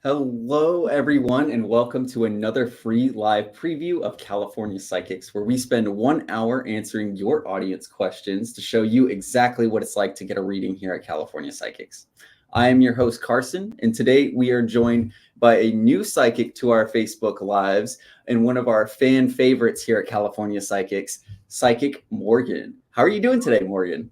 Hello, everyone, and welcome to another free live preview of California Psychics, where we spend 1 hour answering your audience questions to show you exactly what it's like to get a reading here at California Psychics. I am your host, Carson, and today we are joined by a new psychic to our Facebook Lives and one of our fan favorites here at California Psychics, Psychic Morgan. How are you doing today, Morgan?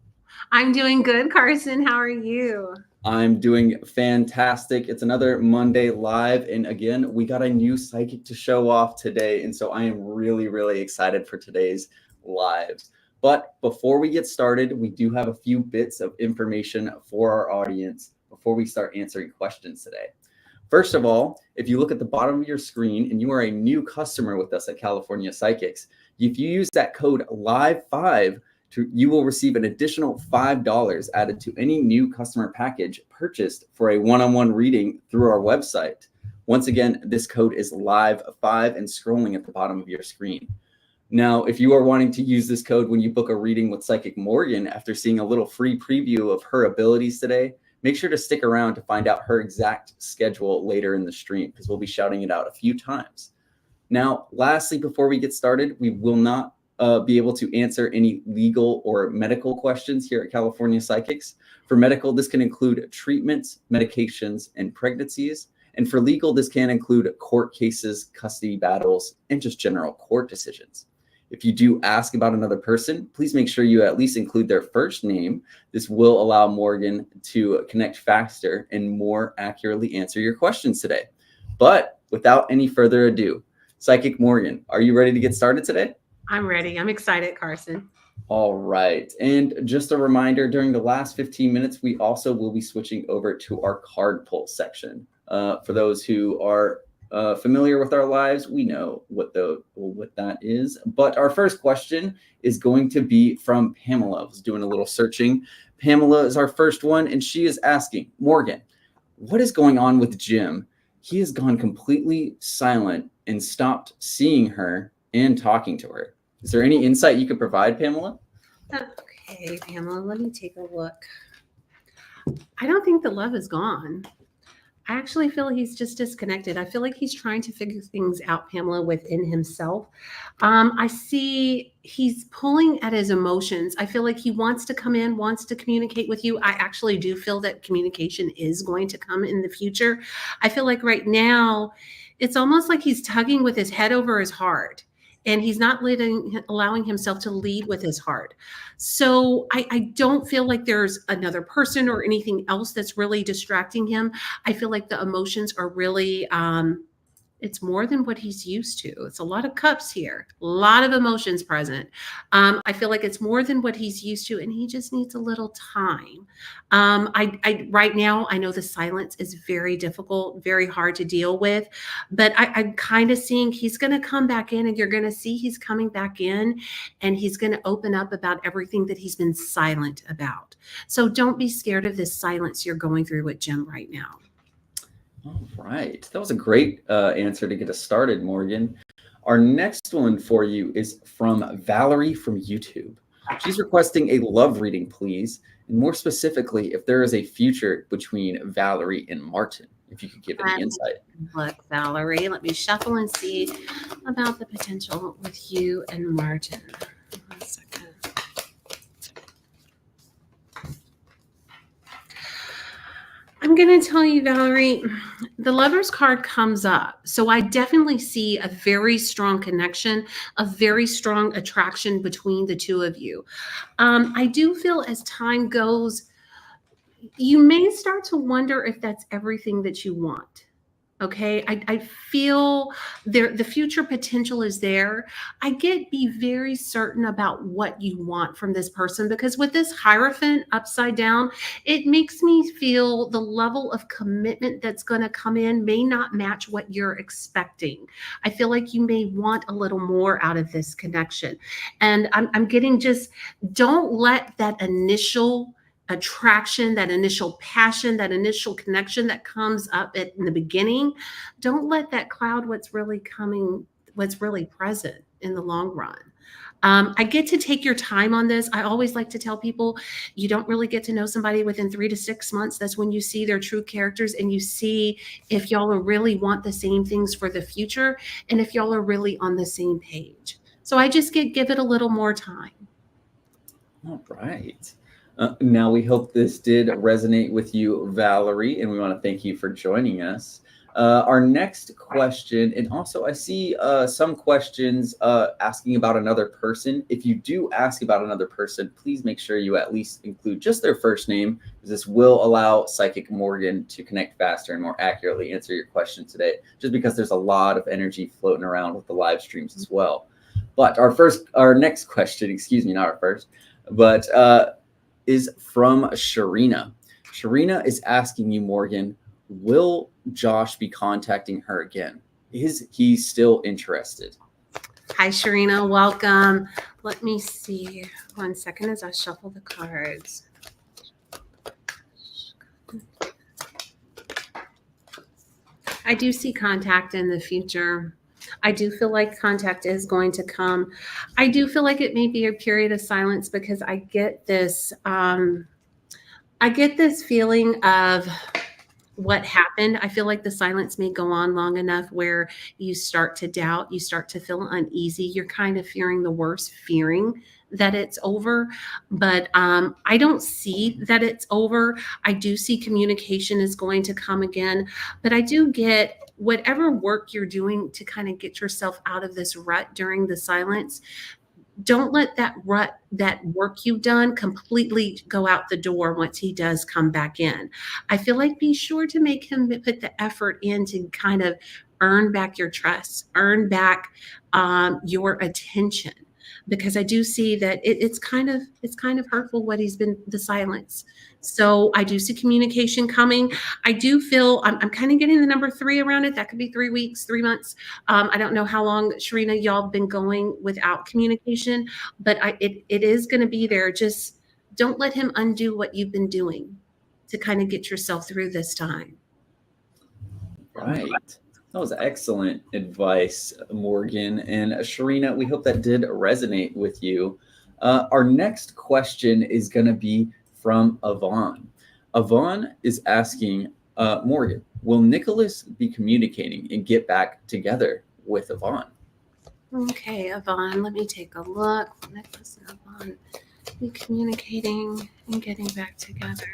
I'm doing good, Carson. How are you? I'm doing fantastic. It's another Monday live. And again, we got a new psychic to show off today. And so I am really, really excited for today's lives. But before we get started, we do have a few bits of information for our audience before we start answering questions today. First of all, if you look at the bottom of your screen and you are a new customer with us at California Psychics, if you use that code LIVE5, you will receive an additional $5 added to any new customer package purchased for a one-on-one reading through our website. Once again, this code is LIVE5 and scrolling at the bottom of your screen. Now, if you are wanting to use this code when you book a reading with Psychic Morgan after seeing a little free preview of her abilities today, make sure to stick around to find out her exact schedule later in the stream because we'll be shouting it out a few times. Now, lastly, before we get started, we will not be able to answer any legal or medical questions here at California Psychics. For medical, this can include treatments, medications, and pregnancies. And for legal, this can include court cases, custody battles, and just general court decisions. If you do ask about another person, please make sure you at least include their first name. This will allow Morgan to connect faster and more accurately answer your questions today. But without any further ado, Psychic Morgan, are you ready to get started today? I'm ready. I'm excited, Carson. All right. And just a reminder, during the last 15 minutes, we also will be switching over to our card pull section. For those who are familiar with our lives, we know what that is. But our first question is going to be from Pamela. I was doing a little searching. Pamela is our first one, and she is asking, Morgan, what is going on with Jim? He has gone completely silent and stopped seeing her and talking to her. Is there any insight you could provide, Pamela? Okay, Pamela, let me take a look. I don't think the love is gone. I actually feel he's just disconnected. I feel like he's trying to figure things out, Pamela, within himself. I see he's pulling at his emotions. I feel like he wants to come in, wants to communicate with you. I actually do feel that communication is going to come in the future. I feel like right now, it's almost like he's tugging with his head over his heart. And he's not allowing himself to lead with his heart. So I don't feel like there's another person or anything else that's really distracting him. I feel like the emotions are really, it's more than what he's used to. It's a lot of cups here, a lot of emotions present. I feel like it's more than what he's used to, and he just needs a little time. I right now, I know the silence is very difficult, very hard to deal with, but I'm kind of seeing he's going to come back in, and you're going to see he's coming back in, and he's going to open up about everything that he's been silent about. So don't be scared of this silence you're going through with Jim right now. All right. That was a great answer to get us started, Morgan. Our next one for you is from Valerie from YouTube. She's requesting a love reading, please. And more specifically, if there is a future between Valerie and Martin, if you could give any insight. Look, Valerie, let me shuffle and see about the potential with you and Martin. 1 second. I'm going to tell you, Valerie, the Lover's card comes up. So I definitely see a very strong connection, a very strong attraction between the two of you. I do feel as time goes, you may start to wonder if that's everything that you want. Okay, I feel the future potential is there. Be very certain about what you want from this person, because with this Hierophant upside down, it makes me feel the level of commitment that's going to come in may not match what you're expecting. I feel like you may want a little more out of this connection. And I'm getting just, don't let that initial attraction, that initial passion, that initial connection that comes up in the beginning, don't let that cloud what's really present in the long run. I get to take your time on this. I always like to tell people you don't really get to know somebody within 3 to 6 months. That's when you see their true characters and you see if y'all really want the same things for the future and if y'all are really on the same page. So I just give it a little more time. All right. Now, we hope this did resonate with you, Valerie, and we want to thank you for joining us. Our next question, and also I see some questions asking about another person. If you do ask about another person, please make sure you at least include just their first name, because this will allow Psychic Morgan to connect faster and more accurately answer your question today, just because there's a lot of energy floating around with the live streams as well. But our next question, excuse me, not our first, but is from Shireena. Shireena is asking you, Morgan, will Josh be contacting her again? Is he still interested? Hi, Shireena. Welcome. Let me see. 1 second as I shuffle the cards. I do see contact in the future. I do feel like contact is going to come. I do feel like it may be a period of silence because I get this feeling of what happened. I feel like the silence may go on long enough where you start to doubt, you start to feel uneasy. You're kind of fearing the worst, fearing that it's over. But I don't see that it's over. I do see communication is going to come again. But I do get whatever work you're doing to kind of get yourself out of this rut during the silence. Don't let that rut, that work you've done, completely go out the door once he does come back in. I feel like be sure to make him put the effort in to kind of earn back your trust, earn back your attention, because I do see that it's kind of hurtful what he's been, the silence. So I do see communication coming. I do feel I'm kind of getting the number 3 around it. That could be 3 weeks, 3 months. I don't know how long, Shireena, y'all have been going without communication, but it is going to be there. Just don't let him undo what you've been doing to kind of get yourself through this time. Right. That was excellent advice, Morgan. And Shireena, we hope that did resonate with you. Our next question is going to be from Avon. Avon is asking, Morgan, will Nicholas be communicating and get back together with Avon? Okay, Avon, let me take a look. Nicholas and Avon be communicating and getting back together.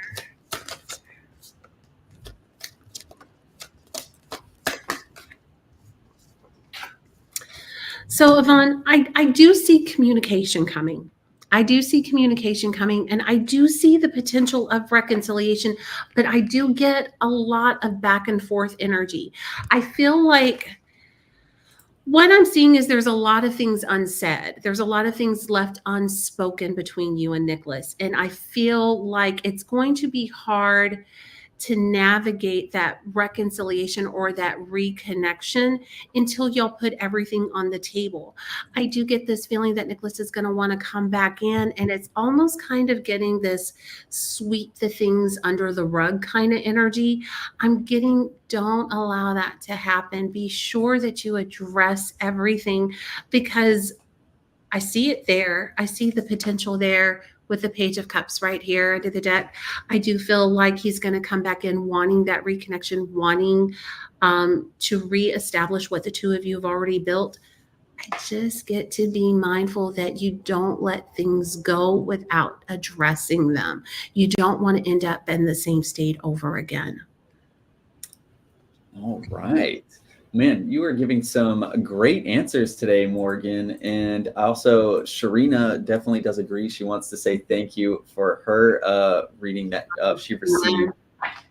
So, Avon, I do see communication coming. I do see communication coming, and I do see the potential of reconciliation, but I do get a lot of back and forth energy. I feel like what I'm seeing is there's a lot of things unsaid. There's a lot of things left unspoken between you and Nicholas. And I feel like it's going to be hard to navigate that reconciliation or that reconnection until y'all put everything on the table. I do get this feeling that Nicholas is going to want to come back in, and it's almost kind of getting this sweep the things under the rug kind of energy. I'm getting, don't allow that to happen. Be sure that you address everything, because I see it there. I see the potential there with the Page of Cups right here under the deck. I do feel like he's going to come back in wanting that reconnection, wanting to reestablish what the two of you have already built. I just get to be mindful that you don't let things go without addressing them. You don't want to end up in the same state over again. All right. Man, you are giving some great answers today, Morgan. And also, Shireena definitely does agree. She wants to say thank you for her reading that she received.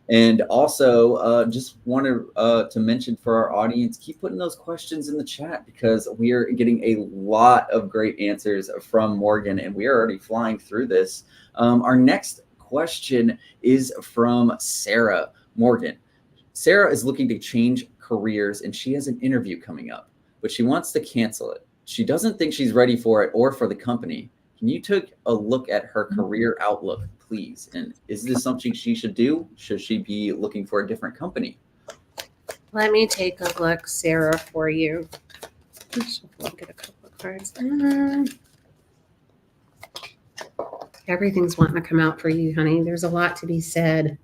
And also, just wanted to mention for our audience, keep putting those questions in the chat, because we are getting a lot of great answers from Morgan, and we are already flying through this. Our next question is from Sarah. Morgan, Sarah is looking to change careers, and she has an interview coming up, but she wants to cancel it. She doesn't think she's ready for it or for the company. Can you take a look at her career outlook, please? And is this something she should do? Should she be looking for a different company? Let me take a look, Sarah, for you. Get a couple of cards. Everything's wanting to come out for you, honey. There's a lot to be said.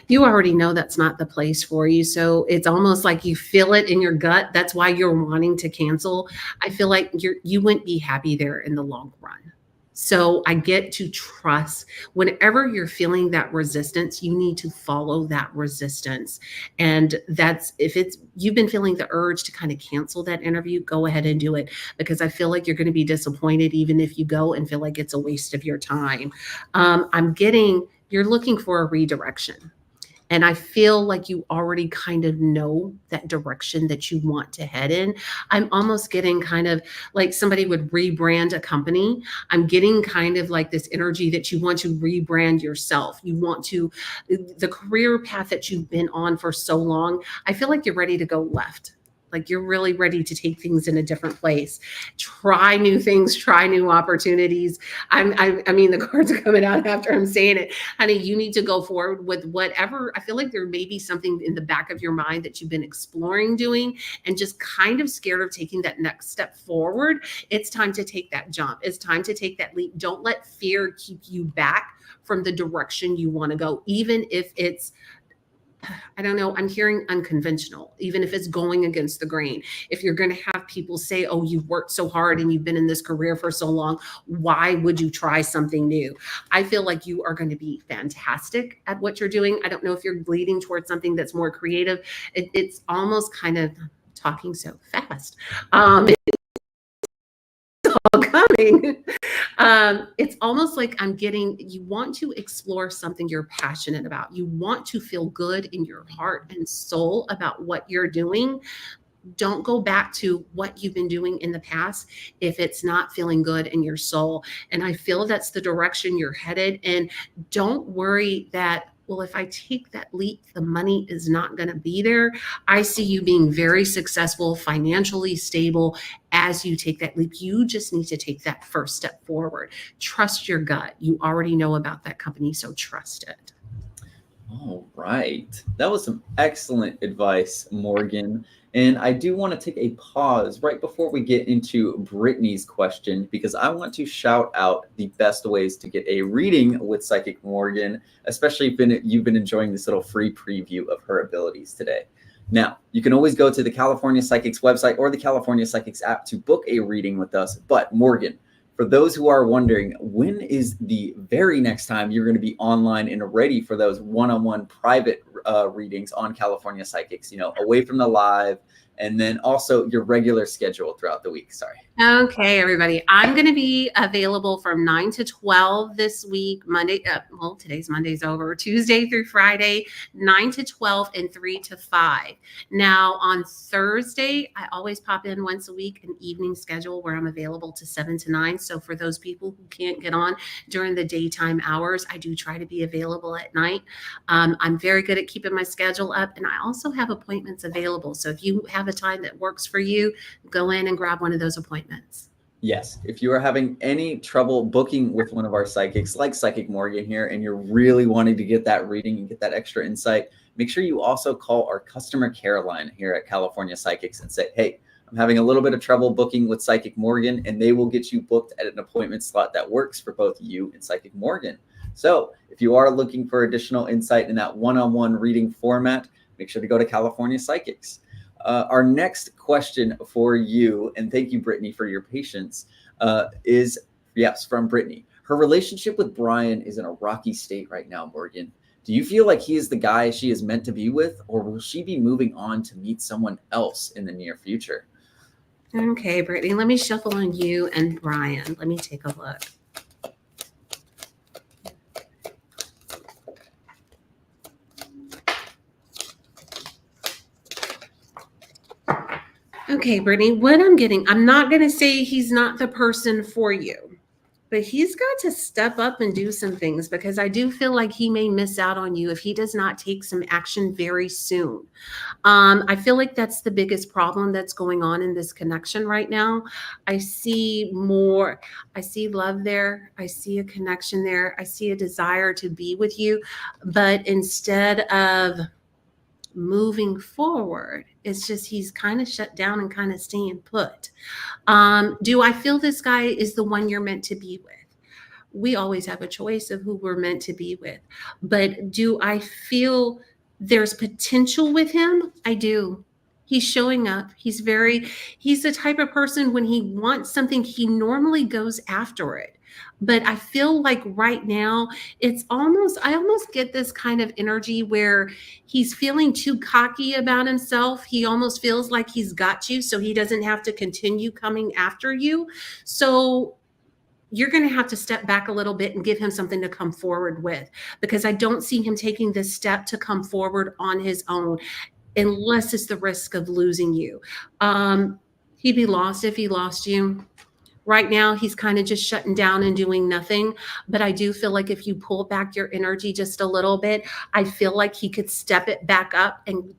You already know that's not the place for you. So it's almost like you feel it in your gut. That's why you're wanting to cancel. I feel like you wouldn't be happy there in the long run. So I get to trust whenever you're feeling that resistance, you need to follow that resistance. And that's if it's you've been feeling the urge to kind of cancel that interview, go ahead and do it because I feel like you're going to be disappointed even if you go and feel like it's a waste of your time. I'm getting you're looking for a redirection. And I feel like you already kind of know that direction that you want to head in. I'm almost getting kind of like somebody would rebrand a company. I'm getting kind of like this energy that you want to rebrand yourself. You want to, the career path that you've been on for so long, I feel like you're ready to go left. Like you're really ready to take things in a different place, try new things, try new opportunities. I mean, the cards are coming out after I'm saying it. Honey, you need to go forward with whatever. I feel like there may be something in the back of your mind that you've been exploring doing and just kind of scared of taking that next step forward. It's time to take that jump. It's time to take that leap. Don't let fear keep you back from the direction you want to go, even if it's I don't know, I'm hearing unconventional, even if it's going against the grain. If you're going to have people say, oh, you've worked so hard and you've been in this career for so long, why would you try something new? I feel like you are going to be fantastic at what you're doing. I don't know if you're leading towards something that's more creative. It's almost kind of talking so fast. All coming. It's almost like I'm getting, you want to explore something you're passionate about. You want to feel good in your heart and soul about what you're doing. Don't go back to what you've been doing in the past if it's not feeling good in your soul. And I feel that's the direction you're headed. And don't worry that, well, if I take that leap, the money is not going to be there. I see you being very successful, financially stable as you take that leap. You just need to take that first step forward. Trust your gut. You already know about that company, so trust it. All right. That was some excellent advice, Morgan. And I do want to take a pause right before we get into Brittany's question, because I want to shout out the best ways to get a reading with Psychic Morgan, especially if you've been enjoying this little free preview of her abilities today. Now, you can always go to the California Psychics website or the California Psychics app to book a reading with us. But Morgan, for those who are wondering, when is the very next time you're going to be online and ready for those one-on-one private readings on California Psychics, away from the live, and then also your regular schedule throughout the week? Sorry. Okay, everybody. I'm going to be available from 9 to 12 this week, Monday. Well, today's Monday's over. Tuesday through Friday, 9 to 12 and 3 to 5. Now, on Thursday, I always pop in once a week, an evening schedule where I'm available to 7 to 9. So for those people who can't get on during the daytime hours, I do try to be available at night. I'm very good at keeping my schedule up, and I also have appointments available. So if you have a time that works for you, go in and grab one of those appointments. Yes. If you are having any trouble booking with one of our psychics, like Psychic Morgan here, and you're really wanting to get that reading and get that extra insight, make sure you also call our customer care line here at California Psychics and say, hey, I'm having a little bit of trouble booking with Psychic Morgan, and they will get you booked at an appointment slot that works for both you and Psychic Morgan. So if you are looking for additional insight in that one-on-one reading format, make sure to go to California Psychics. Our next question for you, and thank you, Brittany, for your patience, is, yes, from Brittany. Her relationship with Brian is in a rocky state right now, Morgan. Do you feel like he is the guy she is meant to be with, or will she be moving on to meet someone else in the near future? Okay, Brittany, let me shuffle on you and Brian. Let me take a look. Okay, Brittany, what I'm getting, I'm not going to say he's not the person for you, but he's got to step up and do some things because I do feel like he may miss out on you if he does not take some action very soon. I feel like that's the biggest problem that's going on in this connection right now. I see love there. I see a connection there. I see a desire to be with you, but instead of moving forward, it's just he's kind of shut down and kind of staying put. Do I feel this guy is the one you're meant to be with? We always have a choice of who we're meant to be with. But do I feel there's potential with him? I do. He's showing up. He's the type of person when he wants something, he normally goes after it. But I feel like right now, I almost get this kind of energy where he's feeling too cocky about himself. He almost feels like he's got you, so he doesn't have to continue coming after you. So you're going to have to step back a little bit and give him something to come forward with, because I don't see him taking this step to come forward on his own unless it's the risk of losing you. He'd be lost if he lost you. Right now, he's kind of just shutting down and doing nothing. But I do feel like if you pull back your energy just a little bit, I feel like he could step it back up, and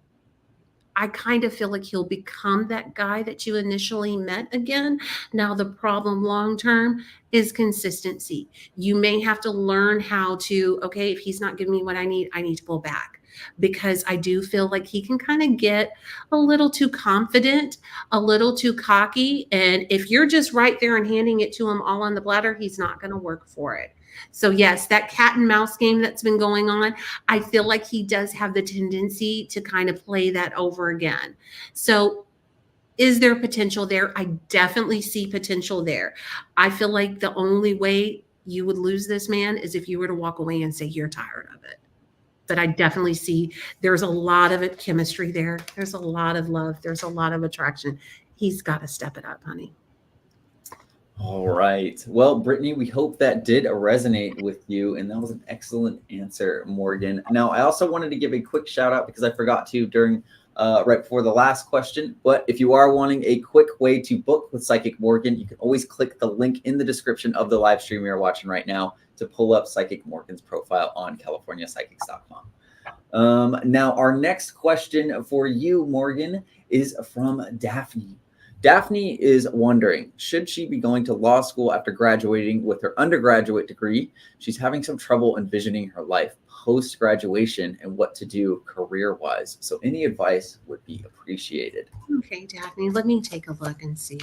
I kind of feel like he'll become that guy that you initially met again. Now, the problem long term is consistency. You may have to learn how to, okay, if he's not giving me what I need to pull back, because I do feel like he can kind of get a little too confident, a little too cocky. And if you're just right there and handing it to him all on the platter, he's not going to work for it. So yes, that cat and mouse game that's been going on, I feel like he does have the tendency to kind of play that over again. So is there potential there? I definitely see potential there. I feel like the only way you would lose this man is if you were to walk away and say you're tired of it. But I definitely see there's a lot of chemistry there. There's a lot of love. There's a lot of attraction. He's got to step it up, honey. All right. Well, Britney, we hope that did resonate with you. And that was an excellent answer, Morgan. Now, I also wanted to give a quick shout out because I forgot to during right before the last question. But if you are wanting a quick way to book with Psychic Morgan, you can always click the link in the description of the live stream you're watching right now to pull up Psychic Morgan's profile on CaliforniaPsychics.com. Now, our next question for you, Morgan, is from Daphne. Daphne is wondering, should she be going to law school after graduating with her undergraduate degree? She's having some trouble envisioning her life post-graduation and what to do career-wise. So any advice would be appreciated. Okay, Daphne, let me take a look and see.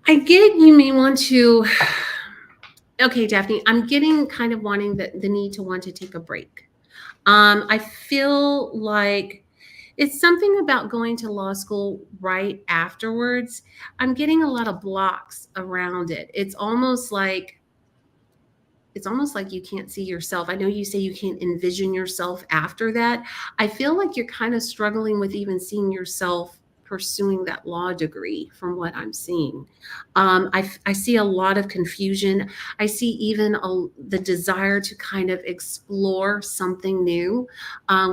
I get you may want to. Okay, Daphne, I'm getting kind of wanting the need to want to take a break. I feel like it's something about going to law school right afterwards. I'm getting a lot of blocks around it. It's almost like you can't see yourself. I know you say you can't envision yourself after that. I feel like you're kind of struggling with even seeing yourself pursuing that law degree from what I'm seeing. I see a lot of confusion. I see even the desire to kind of explore something new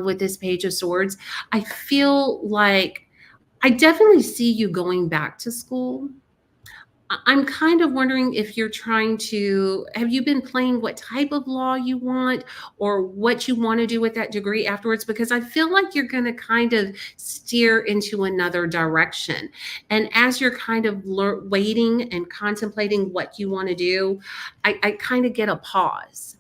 with this Page of Swords. I feel like I definitely see you going back to school. I'm kind of wondering if you're have you been playing what type of law you want or what you want to do with that degree afterwards? Because I feel like you're going to kind of steer into another direction. And as you're kind of waiting and contemplating what you want to do, I kind of get a pause.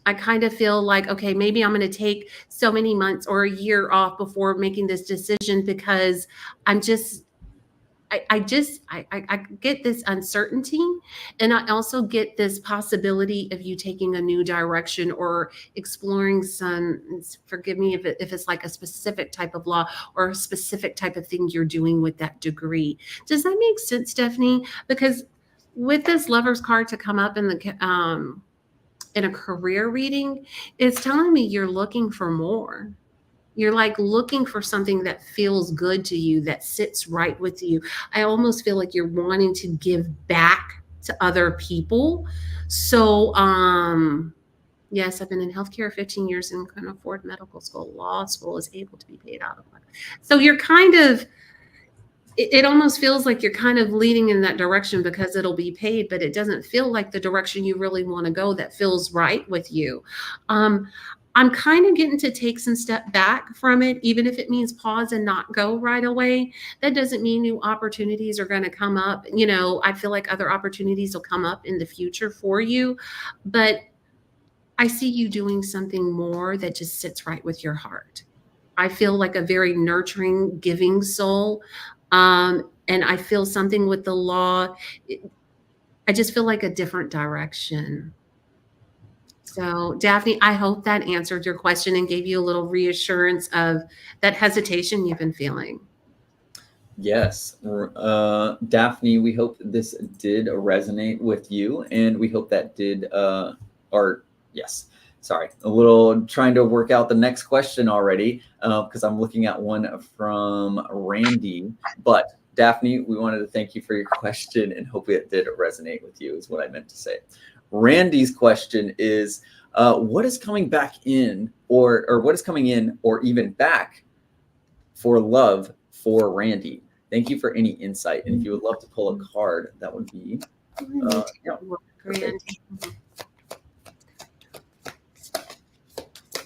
I kind of feel like, okay, maybe I'm going to take so many months or a year off before making this decision, because I get this uncertainty, and I also get this possibility of you taking a new direction or exploring forgive me if it's like a specific type of law or a specific type of thing you're doing with that degree. Does that make sense, Stephanie? Because with this Lover's card to come up in a career reading, it's telling me you're looking for more. You're like looking for something that feels good to you, that sits right with you. I almost feel like you're wanting to give back to other people. So, yes, I've been in healthcare 15 years and can afford medical school. Law school is able to be paid out of money. So you're kind of, it almost feels like you're kind of leading in that direction because it'll be paid, but it doesn't feel like the direction you really want to go that feels right with you. I'm kind of getting to take some step back from it, even if it means pause and not go right away. That doesn't mean new opportunities are going to come up. I feel like other opportunities will come up in the future for you, but I see you doing something more that just sits right with your heart. I feel like a very nurturing, giving soul. And I feel something with the law. I just feel like a different direction. So, Daphne, I hope that answered your question and gave you a little reassurance of that hesitation you've been feeling. Yes. Daphne, we hope this did resonate with you, and we hope that did, or yes, sorry, a little trying to work out the next question already, because I'm looking at one from Randy. But Daphne, we wanted to thank you for your question and hope it did resonate with you, is what I meant to say. Randy's question is, what is coming back in, or what is coming in, or even back for love for Randy? Thank you for any insight. And if you would love to pull a card, that would be perfect.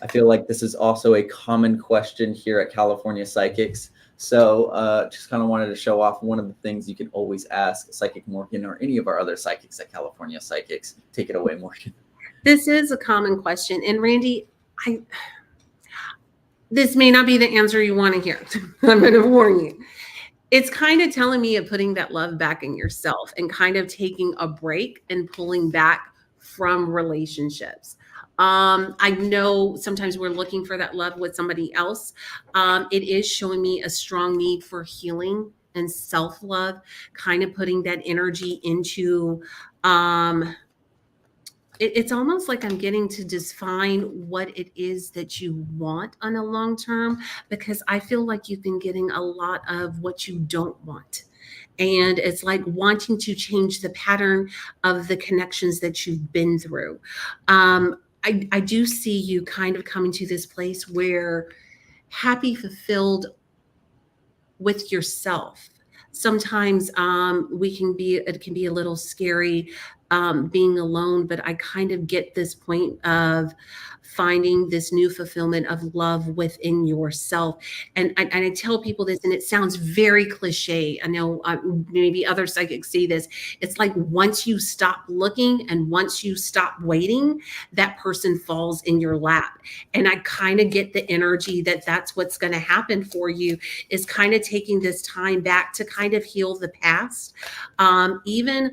I feel like this is also a common question here at California Psychics. So just kind of wanted to show off one of the things you can always ask Psychic Morgan or any of our other psychics at California Psychics. Take it away, Morgan. This is a common question. And Randy, this may not be the answer you want to hear. I'm going to warn you. It's kind of telling me of putting that love back in yourself and kind of taking a break and pulling back from relationships. I know sometimes we're looking for that love with somebody else. It is showing me a strong need for healing and self-love, kind of putting that energy into, it's almost like I'm getting to define what it is that you want on a long term, because I feel like you've been getting a lot of what you don't want. And it's like wanting to change the pattern of the connections that you've been through. I do see you kind of coming to this place where happy, fulfilled with yourself. Sometimes it can be a little scary being alone, but I kind of get this point of finding this new fulfillment of love within yourself. And I tell people this, and it sounds very cliche. I know maybe other psychics see this. It's like once you stop looking and once you stop waiting, that person falls in your lap. And I kind of get the energy that that's what's going to happen for you, is kind of taking this time back to kind of heal the past. Even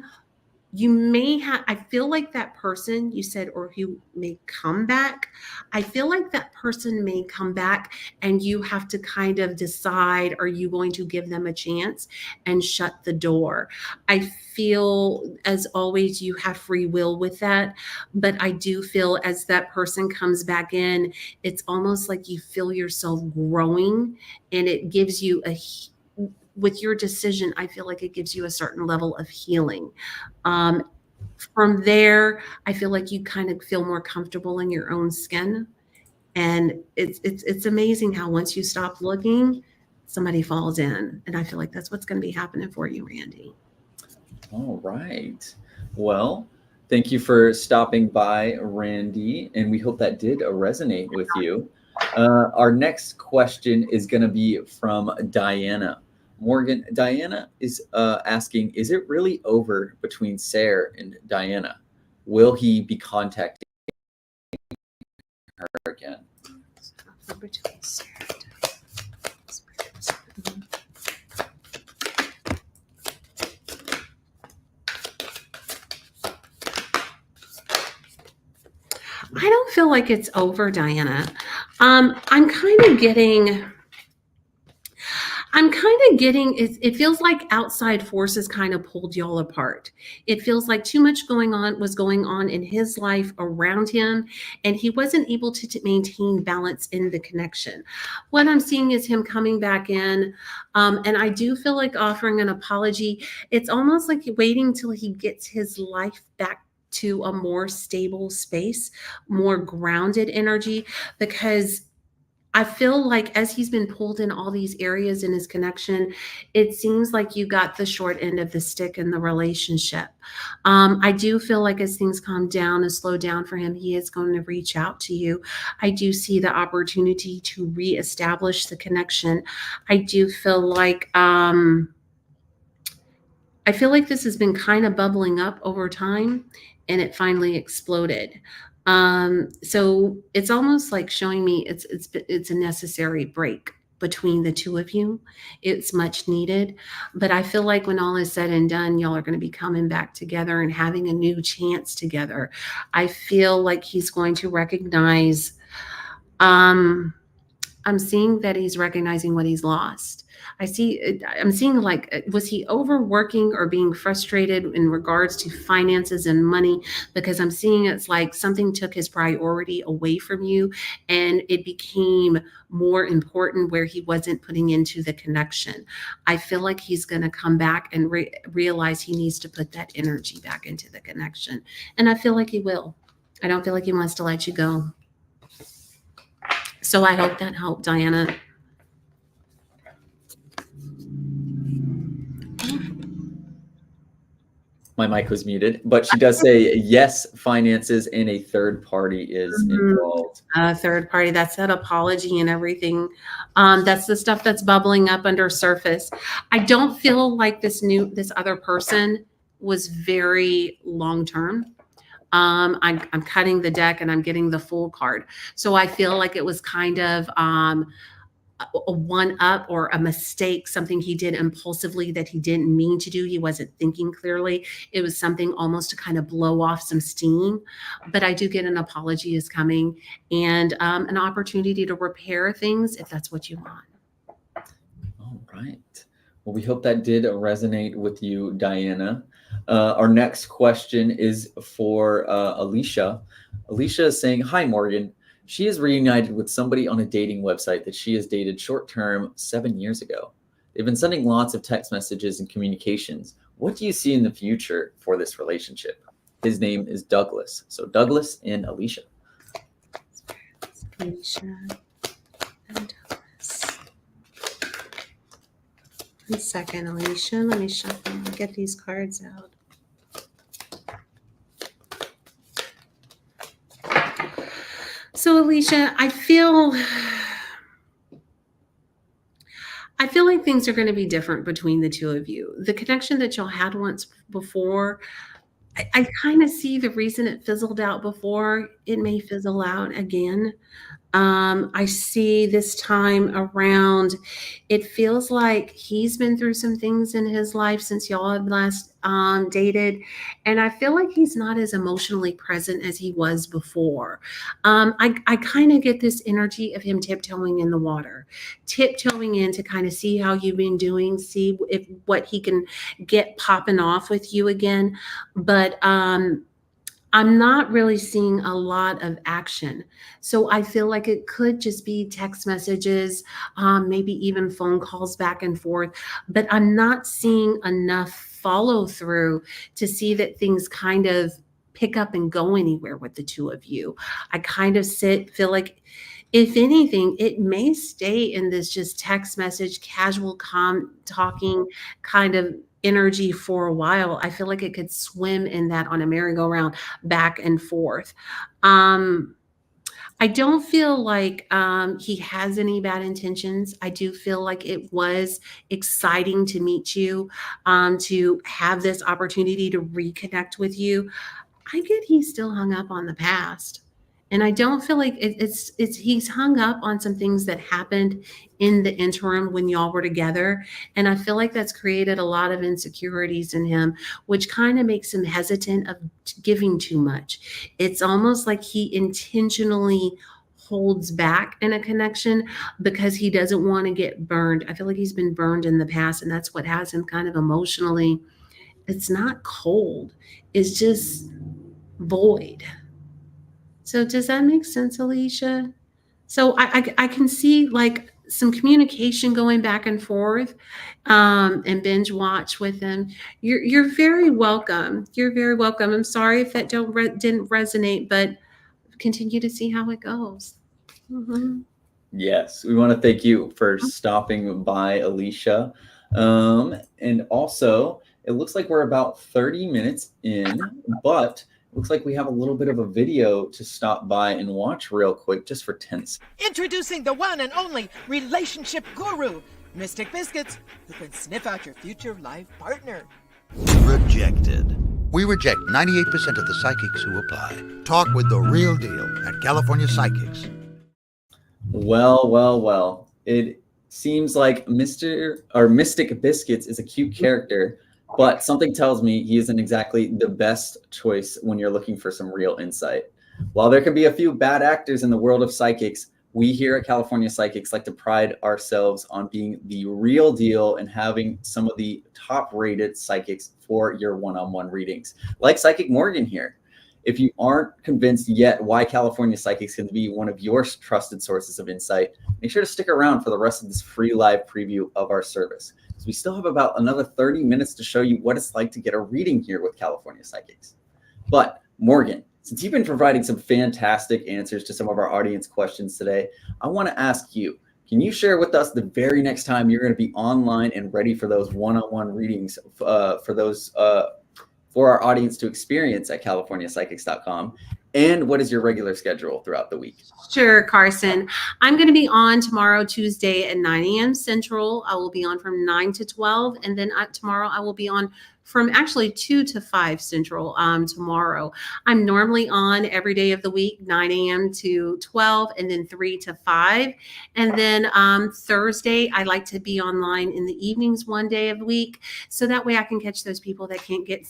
you may have, I feel like that person you said, or you may come back. I feel like that person may come back and you have to kind of decide, are you going to give them a chance and shut the door? I feel, as always, you have free will with that. But I do feel as that person comes back in, it's almost like you feel yourself growing, and it gives you with your decision, I feel like it gives you a certain level of healing. From there, I feel like you kind of feel more comfortable in your own skin. And it's amazing how once you stop looking, somebody falls in. And I feel like that's what's going to be happening for you, Randy. All right. Well, thank you for stopping by, Randy. And we hope that did resonate with you. Our next question is going to be from Diana. Morgan, Diana is asking, is it really over between Sarah and Diana? Will he be contacting her again? Between Sarah and I don't feel like it's over, Diana. I'm kind of getting, it feels like outside forces kind of pulled y'all apart. It feels like too much was going on in his life around him, and he wasn't able to maintain balance in the connection. What I'm seeing is him coming back in, and I do feel like offering an apology. It's almost like waiting till he gets his life back to a more stable space, more grounded energy, because I feel like as he's been pulled in all these areas in his connection, it seems like you got the short end of the stick in the relationship. I do feel like as things calm down and slow down for him, he is going to reach out to you. I do see the opportunity to reestablish the connection. I do feel like this has been kind of bubbling up over time and it finally exploded. So it's almost like showing me it's a necessary break between the two of you. It's much needed, but I feel like when all is said and done, y'all are going to be coming back together and having a new chance together. I feel like he's going to recognize I'm seeing that he's recognizing what he's lost. I'm seeing like, was he overworking or being frustrated in regards to finances and money? Because I'm seeing it's like something took his priority away from you and it became more important where he wasn't putting into the connection. I feel like he's going to come back and realize he needs to put that energy back into the connection. And I feel like he will. I don't feel like he wants to let you go. So I hope that helped, Diana. My mic was muted, but she does say yes, finances and a third party is involved. Third party, that's that apology and everything. That's the stuff that's bubbling up under surface. I don't feel like this other person was very long term. I'm cutting the deck and I'm getting the full card. So I feel like it was kind of a one up or a mistake, something he did impulsively that he didn't mean to do. He wasn't thinking clearly. It was something almost to kind of blow off some steam. But I do get an apology is coming and an opportunity to repair things if that's what you want. All right. Well, we hope that did resonate with you, Diana. Our next question is for Alicia. Alicia is saying, hi, Morgan. She is reunited with somebody on a dating website that she has dated short-term 7 years ago. They've been sending lots of text messages and communications. What do you see in the future for this relationship? His name is Douglas. So Douglas and Alicia. Alicia and Douglas. 1 second, Alicia. Let me shuffle. Get these cards out. So Alicia, I feel like things are going to be different between the two of you. The connection that y'all had once before, I kind of see the reason it fizzled out before. It may fizzle out again. I see this time around, it feels like he's been through some things in his life since y'all have last dated. And I feel like he's not as emotionally present as he was before. I kind of get this energy of him tiptoeing in the water, tiptoeing in to kind of see how you've been doing, see if what he can get popping off with you again. But I'm not really seeing a lot of action. So I feel like it could just be text messages, maybe even phone calls back and forth, but I'm not seeing enough follow through to see that things kind of pick up and go anywhere with the two of you. I kind of feel like if anything, it may stay in this just text message, casual talking kind of energy for a while. I feel like it could swim in that on a merry-go-round back and forth. I don't feel like he has any bad intentions. I do feel like it was exciting to meet you, to have this opportunity to reconnect with you. I get he's still hung up on the past. And I don't feel like it's he's hung up on some things that happened in the interim when y'all were together. And I feel like that's created a lot of insecurities in him, which kind of makes him hesitant of giving too much. It's almost like he intentionally holds back in a connection because he doesn't want to get burned. I feel like he's been burned in the past, and that's what has him kind of emotionally. It's not cold. It's just void. So does that make sense, Alicia? So I can see like some communication going back and forth, and binge watch with them. You're very welcome. You're very welcome. I'm sorry if that didn't resonate, but continue to see how it goes. Mm-hmm. Yes, we want to thank you for stopping by, Alicia. And also, it looks like we're about 30 minutes in, but it looks like we have a little bit of a video to stop by and watch real quick, just for 10 seconds. Introducing the one and only relationship guru, Mystic Biscuits, who can sniff out your future life partner. Rejected. We reject 98% of the psychics who apply. Talk with the real deal at California Psychics. Well. It seems like Mystic Biscuits is a cute character, but something tells me he isn't exactly the best choice when you're looking for some real insight. While there can be a few bad actors in the world of psychics, we here at California Psychics like to pride ourselves on being the real deal and having some of the top-rated psychics for your one-on-one readings, like Psychic Morgan here. If you aren't convinced yet why California Psychics can be one of your trusted sources of insight, make sure to stick around for the rest of this free live preview of our service. So we still have about another 30 minutes to show you what it's like to get a reading here with California Psychics. But Morgan, since you've been providing some fantastic answers to some of our audience questions today, I want to ask you, can you share with us the very next time you're going to be online and ready for those one-on-one readings for our audience to experience at californiapsychics.com? And what is your regular schedule throughout the week? Sure, Carson. I'm going to be on tomorrow, Tuesday at 9 a.m. Central. I will be on from 9 to 12. And then tomorrow I will be on from actually 2 to 5 Central tomorrow. I'm normally on every day of the week, 9 a.m. to 12, and then 3 to 5. And then Thursday, I like to be online in the evenings one day of the week. So that way I can catch those people that can't get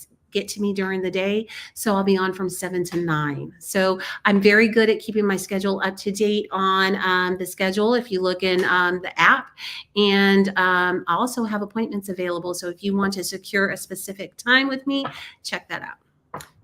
to me during the day. So I'll be on from 7 to 9. So I'm very good at keeping my schedule up to date on the schedule if you look in the app. And I also have appointments available. So if you want to secure a specific time with me, check that out.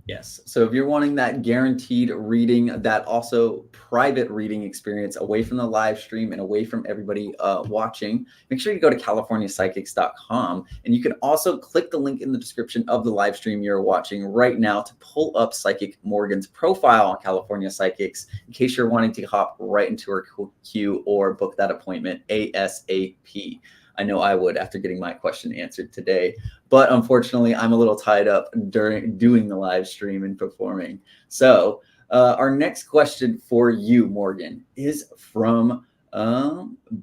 Yes. So if you're wanting that guaranteed reading, that also private reading experience away from the live stream and away from everybody watching, make sure you go to californiapsychics.com. And you can also click the link in the description of the live stream you're watching right now to pull up Psychic Morgan's profile on California Psychics in case you're wanting to hop right into her queue or book that appointment ASAP. I know I would after getting my question answered today, but unfortunately I'm a little tied up during doing the live stream and performing. So our next question for you, Morgan, is from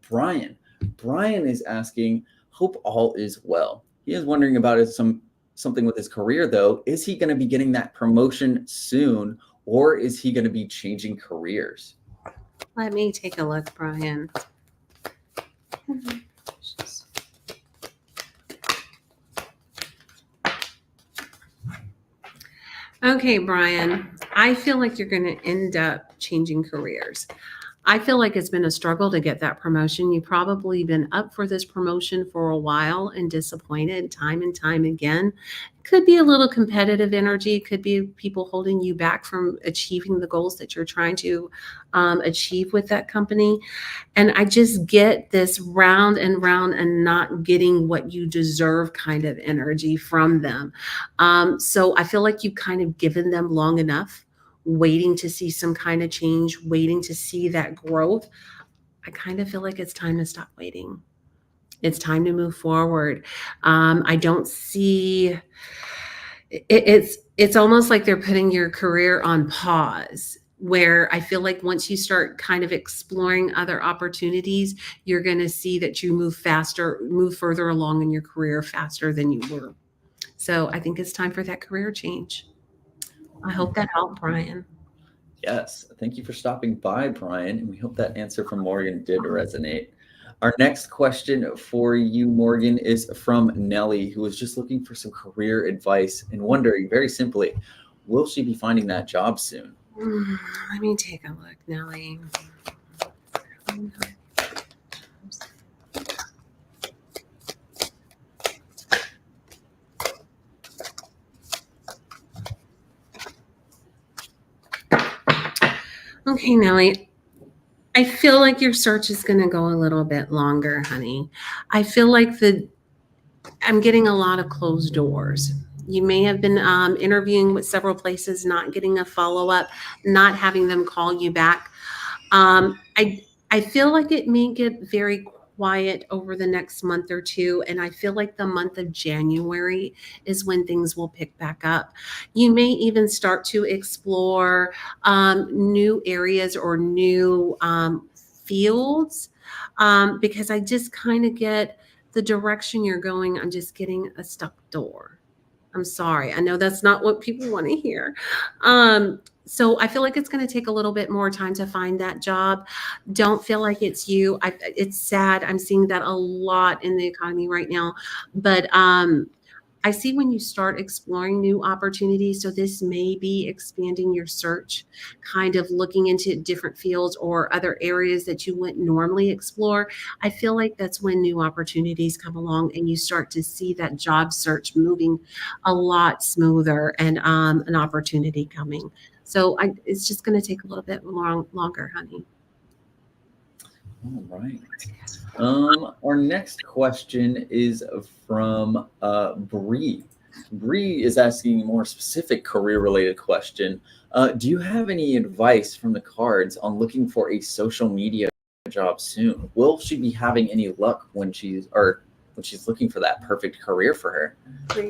Brian. Brian is asking, hope all is well. He is wondering about something with his career though. Is he going to be getting that promotion soon, or is he going to be changing careers? Let me take a look, Brian. Okay, Brian, I feel like you're going to end up changing careers. I feel like it's been a struggle to get that promotion. You've probably been up for this promotion for a while and disappointed time and time again. Could be a little competitive energy. Could be people holding you back from achieving the goals that you're trying to achieve with that company. And I just get this round and round and not getting what you deserve kind of energy from them. So I feel like you've kind of given them long enough, waiting to see some kind of change, waiting to see that growth. I kind of feel like it's time to stop waiting. It's time to move forward. I don't see it's almost like they're putting your career on pause, where I feel like once you start kind of exploring other opportunities, you're going to see that you move further along in your career faster than you were. So I think it's time for that career change. I hope that helped, Brian. Yes. Thank you for stopping by, Brian. And we hope that answer from Morgan did resonate. Our next question for you, Morgan, is from Nelly, who is just looking for some career advice and wondering very simply, will she be finding that job soon? Let me take a look, Nelly. Okay, Nelly, I feel like your search is going to go a little bit longer, honey. I feel like I'm getting a lot of closed doors. You may have been interviewing with several places, not getting a follow-up, not having them call you back. I feel like it may get very quiet over the next month or two. And I feel like the month of January is when things will pick back up. You may even start to explore new areas or new fields because I just kind of get the direction you're going. I'm just getting a stuck door. I'm sorry. I know that's not what people want to hear. So I feel like it's going to take a little bit more time to find that job. Don't feel like it's you. It's sad. I'm seeing that a lot in the economy right now. But I see when you start exploring new opportunities. So this may be expanding your search, kind of looking into different fields or other areas that you wouldn't normally explore. I feel like that's when new opportunities come along and you start to see that job search moving a lot smoother and an opportunity coming. So it's just going to take a little bit longer, honey. All right. Our next question is from Bree. Bree is asking a more specific career-related question. Do you have any advice from the cards on looking for a social media job soon? Will she be having any luck when she's looking for that perfect career for her? Bree.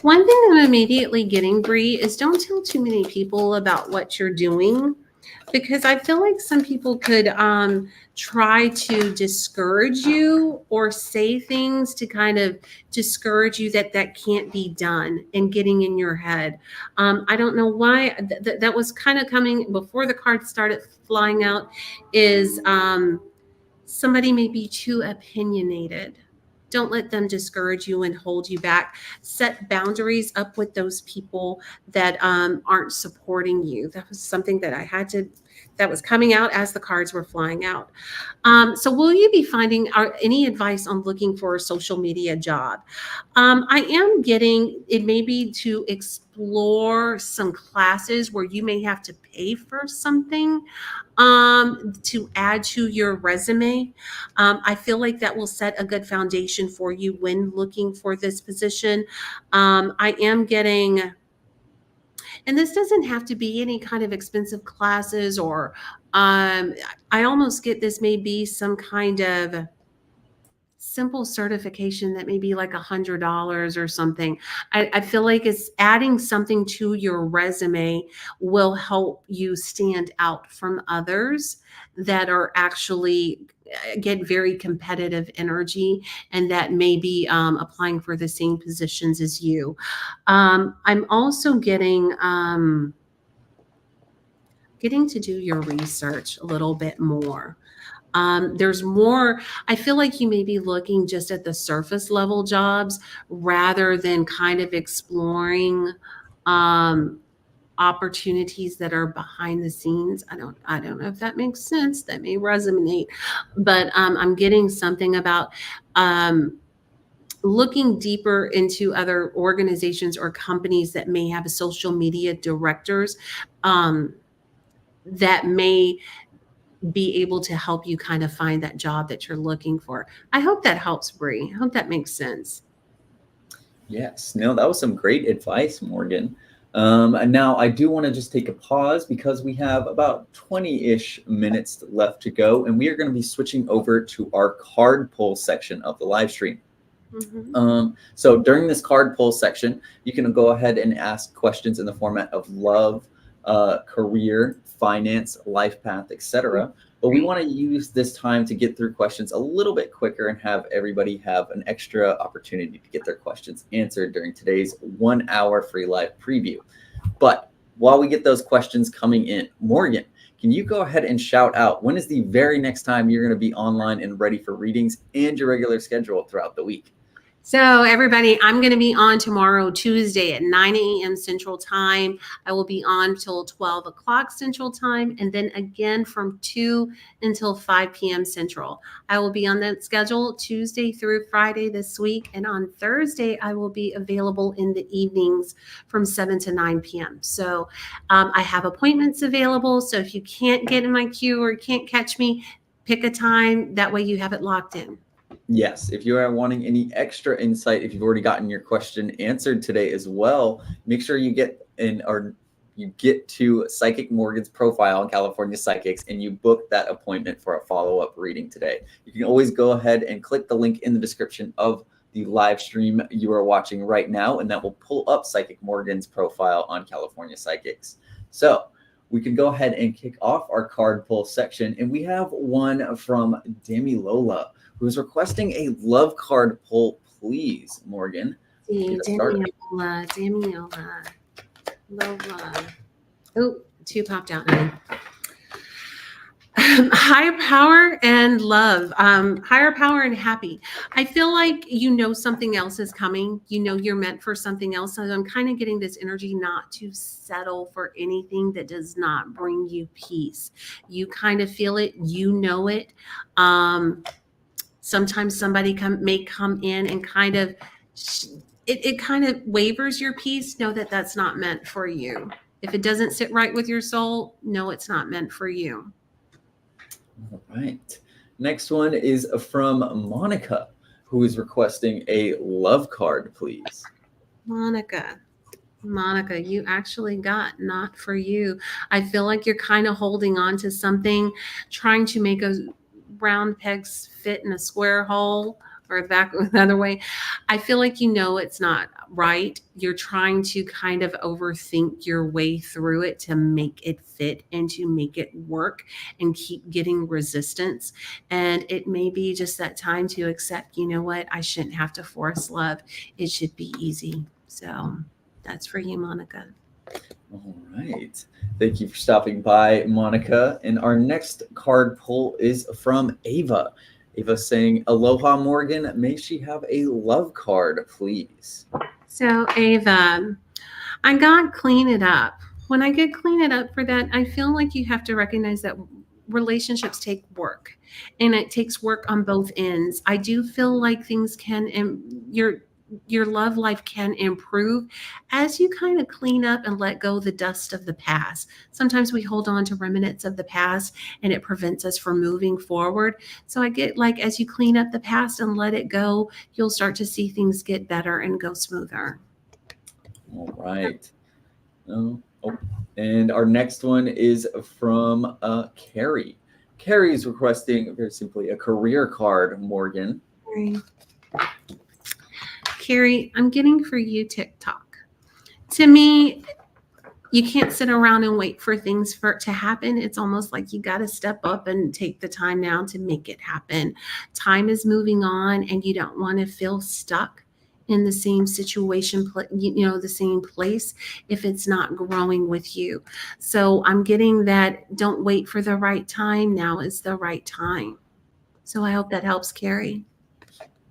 One thing I'm immediately getting, Bree, is don't tell too many people about what you're doing, because I feel like some people could try to discourage you or say things to kind of discourage you that can't be done and getting in your head. I don't know why that was kind of coming before the cards started flying out, is somebody may be too opinionated. Don't let them discourage you and hold you back. Set boundaries up with those people that aren't supporting you. That was something that that was coming out as the cards were flying out. So will you be finding any advice on looking for a social media job? I am getting, it may be to explore some classes where you may have to pay for something to add to your resume. I feel like that will set a good foundation for you when looking for this position. I am getting, and this doesn't have to be any kind of expensive classes or I almost get this may be some kind of simple certification that may be like $100 or something. I feel like it's adding something to your resume will help you stand out from others that are actually get very competitive energy and that may be applying for the same positions as you. I'm also getting to do your research a little bit more. There's more, I feel like you may be looking just at the surface level jobs rather than kind of exploring opportunities that are behind the scenes. I don't know if that makes sense. That may resonate, but I'm getting something about looking deeper into other organizations or companies that may have social media directors that may be able to help you kind of find that job that you're looking for. I hope that helps, Bree. I hope that makes sense. Yes, no, that was some great advice, Morgan. And now I do want to just take a pause because we have about 20-ish minutes left to go, and we are going to be switching over to our card pull section of the live stream. Mm-hmm. So during this card pull section, you can go ahead and ask questions in the format of love, career, finance, life path, etc. But we want to use this time to get through questions a little bit quicker and have everybody have an extra opportunity to get their questions answered during today's 1 hour free live preview. But while we get those questions coming in, Morgan, can you go ahead and shout out when is the very next time you're going to be online and ready for readings and your regular schedule throughout the week? So everybody, I'm going to be on tomorrow, Tuesday at 9 a.m. Central Time. I will be on till 12 o'clock Central Time, and then again from 2 until 5 p.m. Central. I will be on that schedule Tuesday through Friday this week, and on Thursday, I will be available in the evenings from 7 to 9 p.m. So I have appointments available, so if you can't get in my queue or can't catch me, pick a time. That way you have it locked in. Yes, if you are wanting any extra insight, if you've already gotten your question answered today as well, make sure you get in or you get to Psychic Morgan's profile on California Psychics and you book that appointment for a follow-up reading today. You can always go ahead and click the link in the description of the live stream you are watching right now, and that will pull up Psychic Morgan's profile on California Psychics. So we can go ahead and kick off our card pull section, and we have one from Dami Lola, who's requesting a love card pull, please, Morgan. Dami Lola. Oh, two popped out now. Higher power and love. Higher power and happy. I feel like you know something else is coming. You know you're meant for something else. And I'm kind of getting this energy not to settle for anything that does not bring you peace. You kind of feel it. You know it. Sometimes somebody may come in and kind of it kind of wavers your peace. Know that that's not meant for you. If it doesn't sit right with your soul, no, it's not meant for you. All right. Next one is from Monica, who is requesting a love card, please. Monica, you actually got not for you. I feel like you're kind of holding on to something, trying to make a round pegs fit in a square hole, or back the other way. I feel like you know it's not right. You're trying to kind of overthink your way through it to make it fit and to make it work and keep getting resistance. And it may be just that time to accept, you know what, I shouldn't have to force love. It should be easy. So that's for you, Monica. All right. Thank you for stopping by, Monica. And our next card pull is from Ava. Ava saying, aloha, Morgan. May she have a love card, please. So, Ava, I got clean it up. When I get clean it up for that, I feel like you have to recognize that relationships take work, and it takes work on both ends. I do feel like things can, your love life can improve as you kind of clean up and let go the dust of the past. Sometimes we hold on to remnants of the past and it prevents us from moving forward. So I get like, as you clean up the past and let it go, you'll start to see things get better and go smoother. All right. And our next one is from Carrie. Carrie is requesting, very simply, a career card, Morgan. Carrie, I'm getting for you TikTok. To me, you can't sit around and wait for things to happen. It's almost like you got to step up and take the time now to make it happen. Time is moving on, and you don't want to feel stuck in the same situation, the same place if it's not growing with you. So I'm getting that don't wait for the right time. Now is the right time. So I hope that helps, Carrie.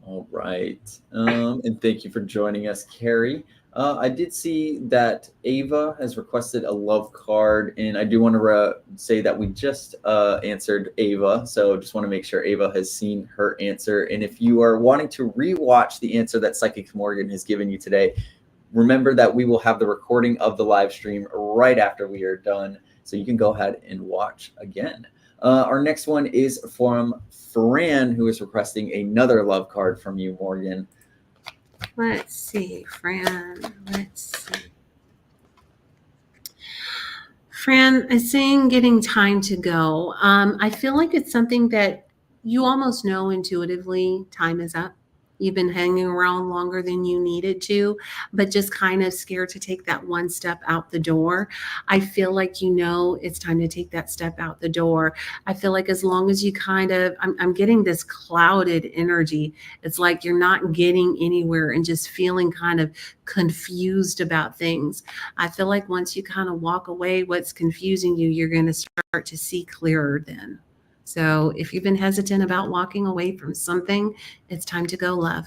All right. And thank you for joining us, Carrie. I did see that Ava has requested a love card, and I do want to say that we just answered Ava. So just want to make sure Ava has seen her answer. And if you are wanting to rewatch the answer that Psychic Morgan has given you today, remember that we will have the recording of the live stream right after we are done. So you can go ahead and watch again. Our next one is from Fran, who is requesting another love card from you, Morgan. Let's see, Fran. Fran is saying getting time to go. I feel like it's something that you almost know intuitively time is up. You've been hanging around longer than you needed to, but just kind of scared to take that one step out the door. I feel like you know it's time to take that step out the door. I feel like as long as you I'm getting this clouded energy. It's like you're not getting anywhere and just feeling kind of confused about things. I feel like once you kind of walk away, what's confusing you, you're going to start to see clearer then. So if you've been hesitant about walking away from something, it's time to go, love.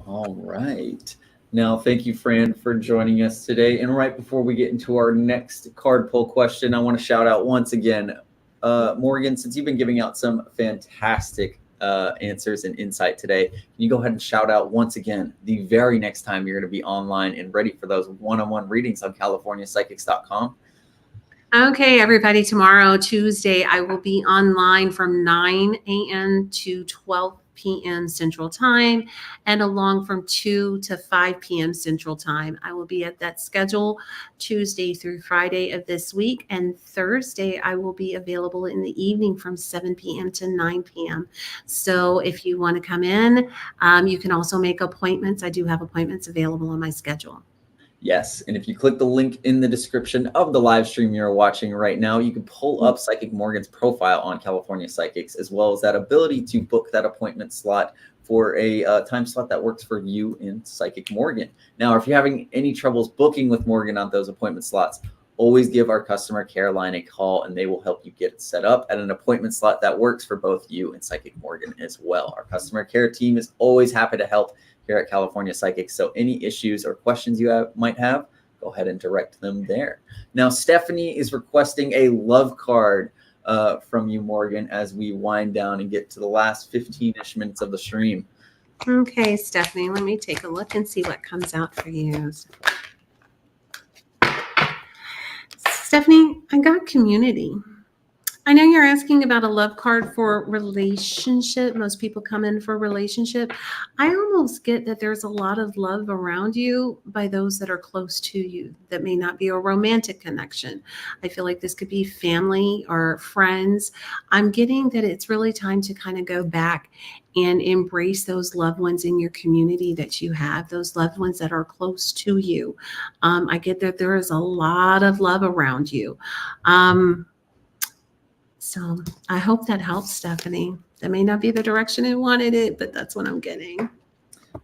All right. Now, thank you, Fran, for joining us today. And right before we get into our next card pull question, I want to shout out once again, Morgan, since you've been giving out some fantastic answers and insight today, can you go ahead and shout out once again the very next time you're going to be online and ready for those one-on-one readings on CaliforniaPsychics.com? Okay, everybody, tomorrow, Tuesday, I will be online from 9 a.m. to 12 p.m. Central Time and along from 2 to 5 p.m. Central Time. I will be at that schedule Tuesday through Friday of this week, and Thursday I will be available in the evening from 7 p.m. to 9 p.m. So if you want to come in, you can also make appointments. I do have appointments available on my schedule. Yes, and if you click the link in the description of the live stream you're watching right now, you can pull up Psychic Morgan's profile on California Psychics, as well as that ability to book that appointment slot for a time slot that works for you in Psychic Morgan. Now, if you're having any troubles booking with Morgan on those appointment slots, always give our customer care line a call and they will help you get it set up at an appointment slot that works for both you and Psychic Morgan as well. Our customer care team is always happy to help here at California Psychics. So any issues or questions you might have, go ahead and direct them there. Now, Stephanie is requesting a love card from you, Morgan, as we wind down and get to the last 15-ish minutes of the stream. Okay, Stephanie, let me take a look and see what comes out for you. Stephanie, I got community. I know you're asking about a love card for relationship. Most people come in for relationship. I almost get that there's a lot of love around you by those that are close to you. That may not be a romantic connection. I feel like this could be family or friends. I'm getting that it's really time to kind of go back and embrace those loved ones in your community that you have, those loved ones that are close to you. I get that there is a lot of love around you. So I hope that helps, Stephanie. That may not be the direction I wanted it, but that's what I'm getting.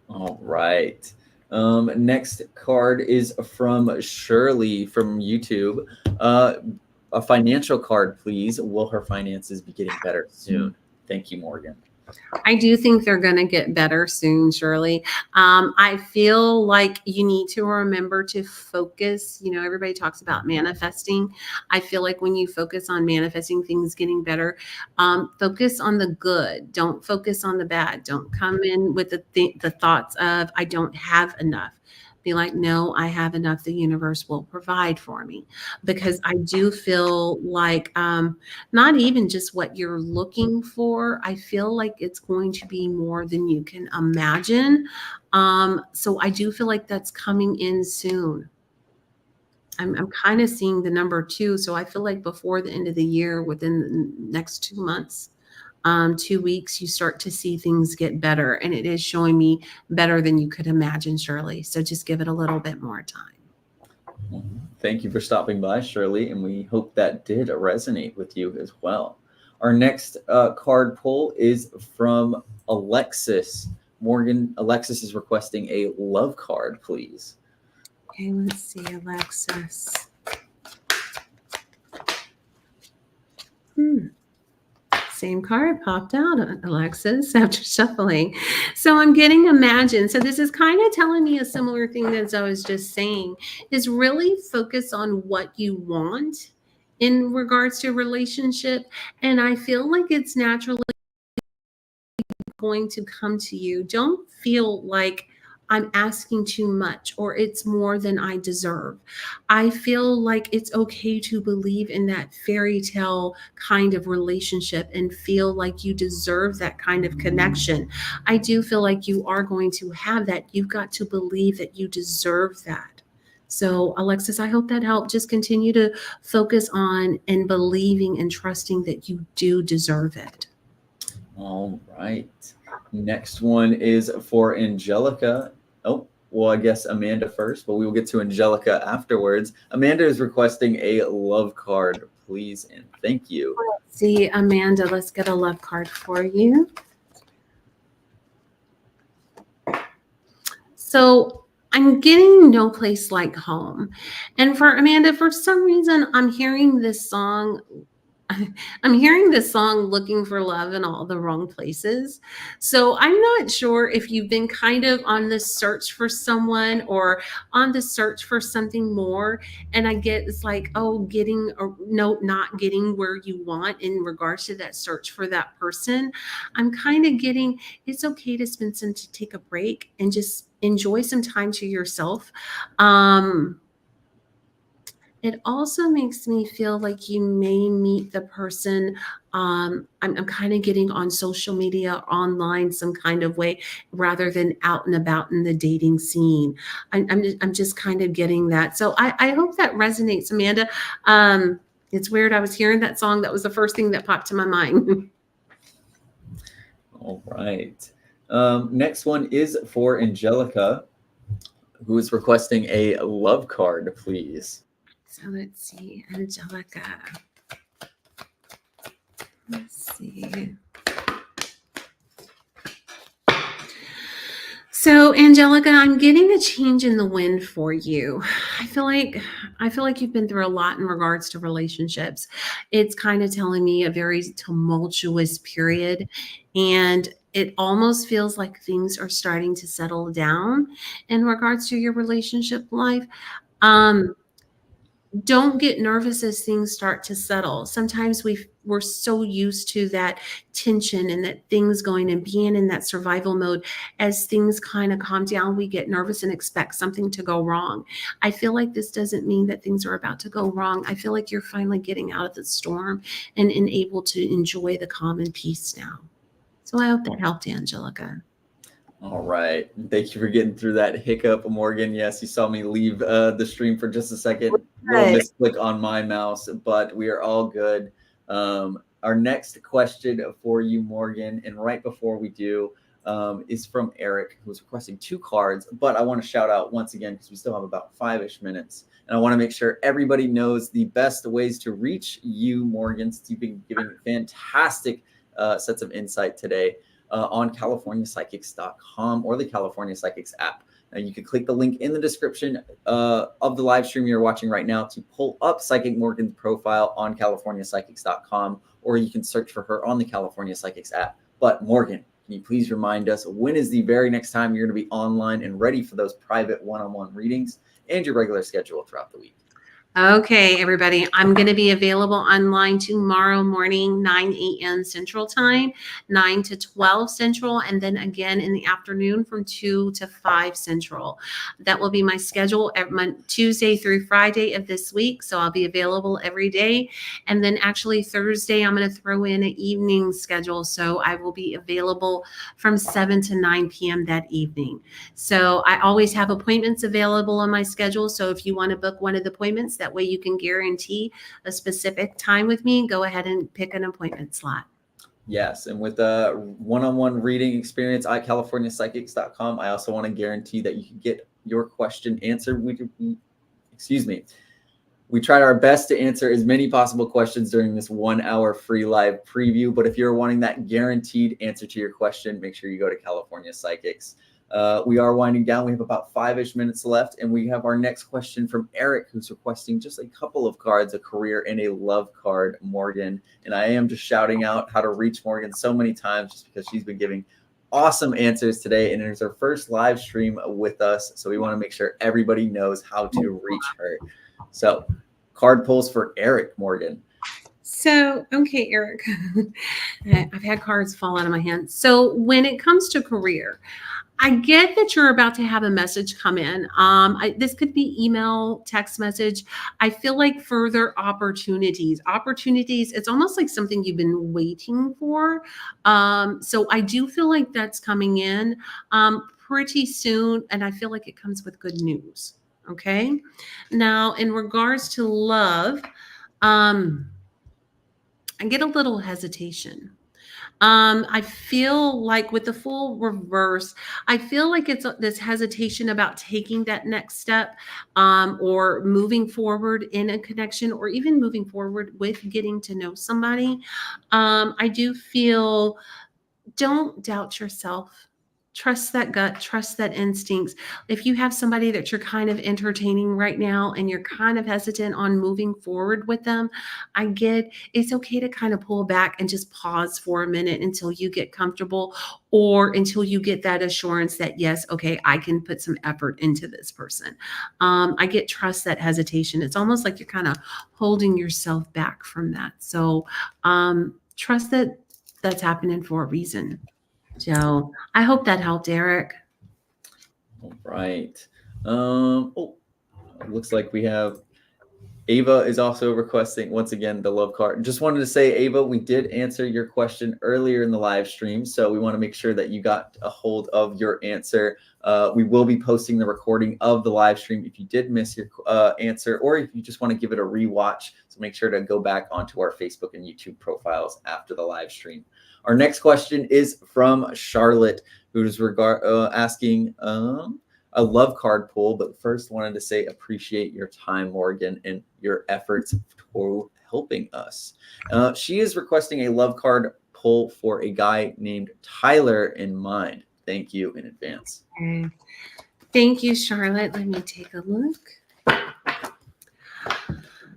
All right. Next card is from Shirley from YouTube. A financial card, please. Will her finances be getting better soon? Thank you, Morgan. I do think they're going to get better soon, Shirley. I feel like you need to remember to focus. You know, everybody talks about manifesting. I feel like when you focus on manifesting things getting better, focus on the good. Don't focus on the bad. Don't come in with the thoughts of, I don't have enough. Be like, no, I have enough. The universe will provide for me, because I do feel like not even just what you're looking for. I feel like it's going to be more than you can imagine. So I do feel like that's coming in soon. I'm kind of seeing the number 2. So I feel like before the end of the year, within the next 2 months, 2 weeks, you start to see things get better. And it is showing me better than you could imagine, Shirley. So just give it a little bit more time. Thank you for stopping by, Shirley. And we hope that did resonate with you as well. Our next card pull is from Alexis. Morgan, Alexis is requesting a love card, please. Okay, let's see, Alexis. Same card popped out, Alexis, after shuffling. So I'm getting imagine. So this is kind of telling me a similar thing as I was just saying, is really focus on what you want in regards to relationship. And I feel like it's naturally going to come to you. Don't feel like I'm asking too much or it's more than I deserve. I feel like it's okay to believe in that fairy tale kind of relationship and feel like you deserve that kind of connection. I do feel like you are going to have that. You've got to believe that you deserve that. So, Alexis, I hope that helped. Just continue to focus on and believing and trusting that you do deserve it. All right. Next one is for Angelica. Oh, well, I guess Amanda first, but we will get to Angelica afterwards. Amanda is requesting a love card, please, and thank you. Let's see, Amanda, let's get a love card for you. So I'm getting No Place Like Home. And for Amanda, for some reason, I'm hearing this song Looking for Love in All the Wrong Places. So I'm not sure if you've been kind of on the search for someone or on the search for something more. And I get it's like, oh, getting or no, not getting where you want in regards to that search for that person. I'm kind of getting it's okay to take a break and just enjoy some time to yourself. It also makes me feel like you may meet the person. I'm kind of getting on social media, online, some kind of way, rather than out and about in the dating scene. I'm just kind of getting that. So I hope that resonates, Amanda. It's weird. I was hearing that song. That was the first thing that popped to my mind. All right. Next one is for Angelica, who is requesting a love card, please. So let's see, Angelica. Let's see. So, Angelica, I'm getting a change in the wind for you. I feel like you've been through a lot in regards to relationships. It's kind of telling me a very tumultuous period, and it almost feels like things are starting to settle down in regards to your relationship life. Um, don't get nervous as things start to settle. Sometimes we're so used to that tension and that things going and being in that survival mode. As things kind of calm down, we get nervous and expect something to go wrong. I feel like this doesn't mean that things are about to go wrong. I feel like you're finally getting out of the storm and able to enjoy the calm and peace now. So I hope that helped, Angelica. All right. Thank you for getting through that hiccup, Morgan. Yes, you saw me leave the stream for just a second. Little Good. misclick on my mouse, but we are all good. Our next question for you, Morgan, and right before we do, is from Eric, who's requesting 2 cards. But I want to shout out once again, because we still have about 5-ish minutes. And I want to make sure everybody knows the best ways to reach you, Morgan, since you've been giving fantastic sets of insight today. On CaliforniaPsychics.com or the California Psychics app. Now you can click the link in the description of the live stream you're watching right now to pull up Psychic Morgan's profile on CaliforniaPsychics.com, or you can search for her on the California Psychics app. But Morgan, can you please remind us, when is the very next time you're going to be online and ready for those private one-on-one readings and your regular schedule throughout the week? Okay, everybody, I'm going to be available online tomorrow morning, 9 a.m. Central Time, 9 to 12 Central, and then again in the afternoon from 2 to 5 Central. That will be my schedule every Tuesday through Friday of this week, so I'll be available every day. And then actually Thursday, I'm going to throw in an evening schedule, so I will be available from 7 to 9 p.m. that evening. So I always have appointments available on my schedule, so if you want to book one of the appointments, that way you can guarantee a specific time with me, go ahead and pick an appointment slot. Yes, and with a one-on-one reading experience at CaliforniaPsychics.com, I also want to guarantee that you can get your question answered. We tried our best to answer as many possible questions during this 1-hour free live preview, but if you're wanting that guaranteed answer to your question, make sure you go to California Psychics. We are winding down. We have about 5-ish minutes left, and we have our next question from Eric, who's requesting just a couple of cards, a career and a love card, Morgan. And I am just shouting out how to reach Morgan so many times just because she's been giving awesome answers today, and it is her first live stream with us, so we want to make sure everybody knows how to reach her. So, card pulls for Eric, Morgan. So, okay, Eric, I've had cards fall out of my hand. So when it comes to career, I get that you're about to have a message come in. This could be email, text message. I feel like further opportunities, it's almost like something you've been waiting for. So I do feel like that's coming in pretty soon. And I feel like it comes with good news. Okay. Now, in regards to love, I get a little hesitation. I feel like with the full reverse, I feel like it's this hesitation about taking that next step, or moving forward in a connection, or even moving forward with getting to know somebody. I do feel, don't doubt yourself. Trust that gut, trust that instincts. If you have somebody that you're kind of entertaining right now and you're kind of hesitant on moving forward with them, I get it's okay to kind of pull back and just pause for a minute until you get comfortable, or until you get that assurance that, yes, okay, I can put some effort into this person. I get trust that hesitation. It's almost like you're kind of holding yourself back from that. So trust that that's happening for a reason. So I hope that helped, Eric. All right. Looks like we have Ava is also requesting, once again, the love card. Just wanted to say, Ava, we did answer your question earlier in the live stream, so we want to make sure that you got a hold of your answer. We will be posting the recording of the live stream if you did miss your answer, or if you just want to give it a rewatch. So make sure to go back onto our Facebook and YouTube profiles after the live stream. Our next question is from Charlotte, who's asking a love card pull, but first wanted to say appreciate your time, Morgan, and your efforts for helping us. She is requesting a love card pull for a guy named Tyler in mind. Thank you in advance. Okay. Thank you, Charlotte. Let me take a look.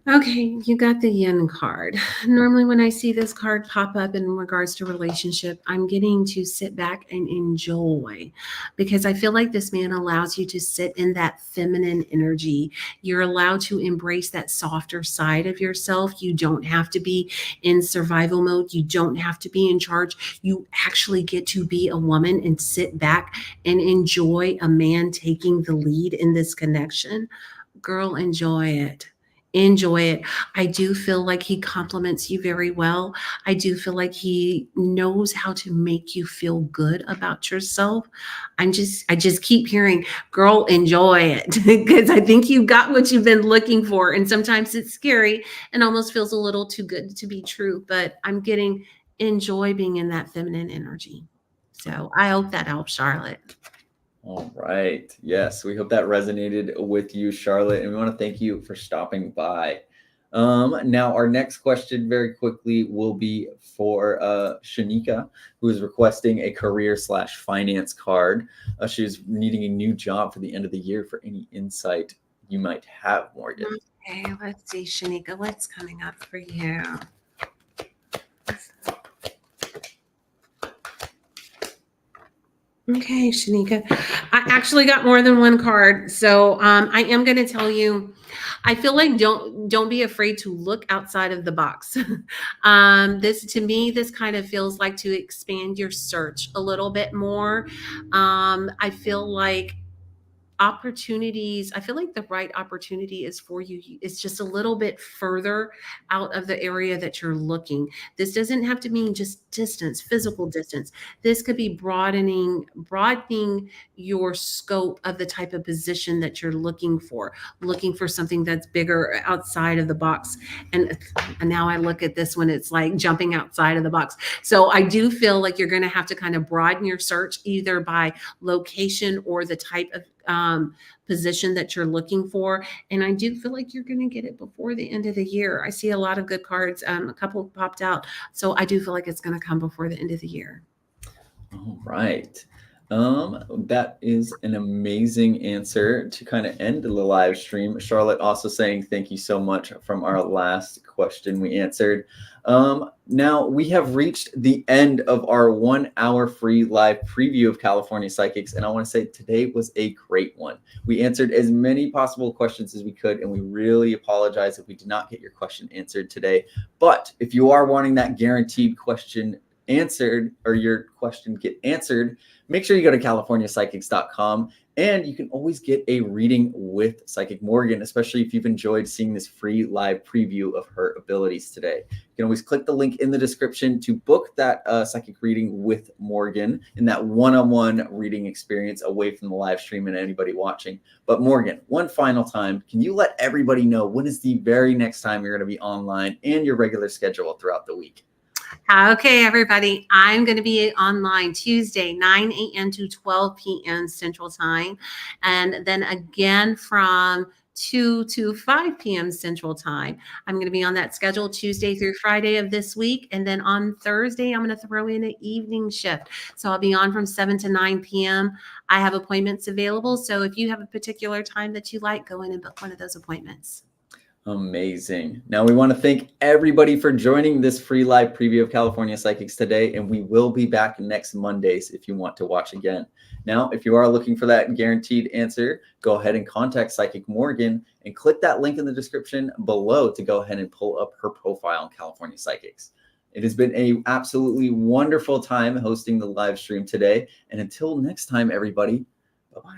Okay, you got the yin card. Normally when I see this card pop up in regards to relationship, I'm getting to sit back and enjoy, because I feel like this man allows you to sit in that feminine energy. You're allowed to embrace that softer side of yourself. You don't have to be in survival mode. You don't have to be in charge. You actually get to be a woman and sit back and enjoy a man taking the lead in this connection. Girl, enjoy it. Enjoy it. I do feel like he compliments you very well. I do feel like he knows how to make you feel good about yourself. I just keep hearing, girl, enjoy it, because I think you got what you've been looking for. And sometimes it's scary and almost feels a little too good to be true, but I'm getting enjoy being in that feminine energy. So I hope that helps, Charlotte. All right. Yes, we hope that resonated with you, Charlotte, and we want to thank you for stopping by. Now, our next question very quickly will be for Shanika, who is requesting a career/finance card. She's needing a new job for the end of the year. For any insight you might have, Morgan. Okay, let's see, Shanika, what's coming up for you? Okay, Shanika. I actually got more than one card. So I am going to tell you, I feel like don't be afraid to look outside of the box. This, to me, this kind of feels like to expand your search a little bit more. I feel like opportunities, I feel like the right opportunity is for you. It's just a little bit further out of the area that you're looking. This doesn't have to mean just distance, physical distance. This could be broadening your scope of the type of position that you're looking for something that's bigger outside of the box. And now I look at this when it's like jumping outside of the box. So I do feel like you're going to have to kind of broaden your search, either by location or the type of position that you're looking for. And I do feel like you're going to get it before the end of the year. I see a lot of good cards. A couple popped out. So I do feel like it's going to come before the end of the year. All right. That is an amazing answer to kind of end the live stream. Charlotte also saying thank you so much from our last question we answered. Now we have reached the end of our 1 hour free live preview of California Psychics. And I want to say today was a great one. We answered as many possible questions as we could, and we really apologize if we did not get your question answered today. But if you are wanting that guaranteed question answered, or your question get answered, make sure you go to californiapsychics.com, and you can always get a reading with Psychic Morgan, especially if you've enjoyed seeing this free live preview of her abilities today. You can always click the link in the description to book that psychic reading with Morgan in that one-on-one reading experience away from the live stream and anybody watching. But Morgan, one final time, can you let everybody know when is the very next time you're going to be online and your regular schedule throughout the week? Okay, everybody, I'm going to be online Tuesday, 9 a.m. to 12 p.m. Central Time. And then again from 2 to 5 p.m. Central Time. I'm going to be on that schedule Tuesday through Friday of this week. And then on Thursday, I'm going to throw in an evening shift. So I'll be on from 7 to 9 p.m. I have appointments available. So if you have a particular time that you like, go in and book one of those appointments. Amazing. Now we want to thank everybody for joining this free live preview of California Psychics today, and we will be back next Mondays if you want to watch again. Now, if you are looking for that guaranteed answer, go ahead and contact Psychic Morgan and click that link in the description below to go ahead and pull up her profile on California Psychics. It has been an absolutely wonderful time hosting the live stream today, and until next time, everybody, bye-bye.